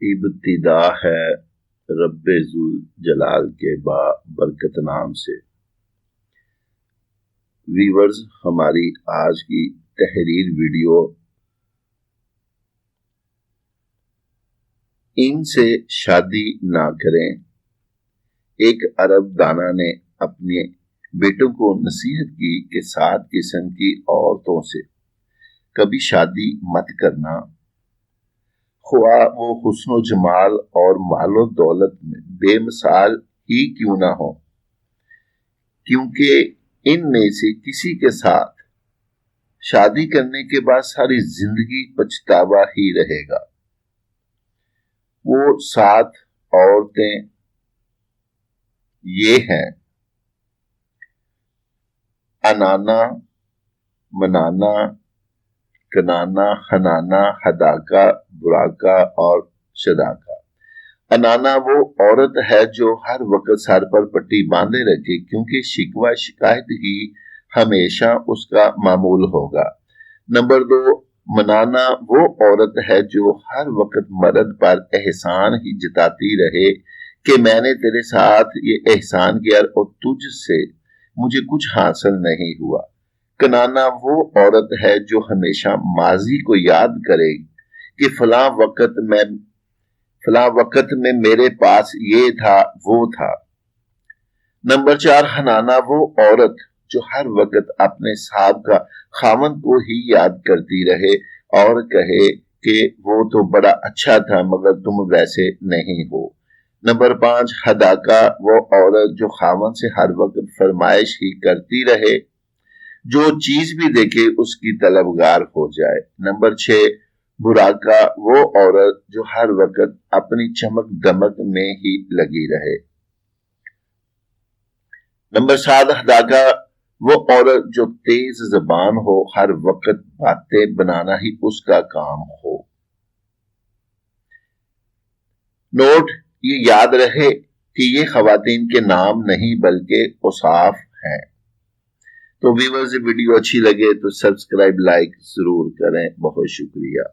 ابتدا ہے رب ذو جلال کے با برکت نام سے۔ ویورز، ہماری آج کی تحریر ویڈیو ان سے شادی نہ کریں۔ ایک عرب دانا نے اپنے بیٹوں کو نصیحت کی کہ 7 قسم کی عورتوں سے کبھی شادی مت کرنا، خواہ وہ حسن و جمال اور مال و دولت میں بے مثال ہی کیوں نہ ہو، کیونکہ ان میں سے کسی کے ساتھ شادی کرنے کے بعد ساری زندگی پچھتاوا ہی رہے گا۔ وہ 7 عورتیں یہ ہیں: انانا، منانا، کنانا، حنانا، حداقہ، براقہ اور شداقہ۔ انانا وہ عورت ہے جو ہر وقت سر پر پٹی باندھے رکھے، کیونکہ شکوہ شکایت ہی ہمیشہ اس کا معمول ہوگا۔ نمبر 2، منانا وہ عورت ہے جو ہر وقت مرد پر احسان ہی جتاتی رہے کہ میں نے تیرے ساتھ یہ احسان کیا اور تجھ سے مجھے کچھ حاصل نہیں ہوا۔ کنانا وہ عورت ہے جو ہمیشہ ماضی کو یاد کرے کہ فلاں وقت میں میرے پاس یہ تھا وہ تھا۔ نمبر 4، حنانا وہ عورت جو ہر وقت اپنے سابقہ خاوند کو ہی یاد کرتی رہے اور کہے کہ وہ تو بڑا اچھا تھا مگر تم ویسے نہیں ہو۔ نمبر 5، حداقہ وہ عورت جو خاوند سے ہر وقت فرمائش ہی کرتی رہے، جو چیز بھی دیکھے اس کی طلبگار ہو جائے۔ نمبر 6، براقہ وہ عورت جو ہر وقت اپنی چمک دمک میں ہی لگی رہے۔ نمبر 7، حداقہ وہ عورت جو تیز زبان ہو، ہر وقت باتیں بنانا ہی اس کا کام ہو۔ نوٹ، یہ یاد رہے کہ یہ خواتین کے نام نہیں بلکہ اوصاف ہیں۔ تو ویورز، ویڈیو اچھی لگے تو سبسکرائب، لائک ضرور کریں۔ بہت شکریہ۔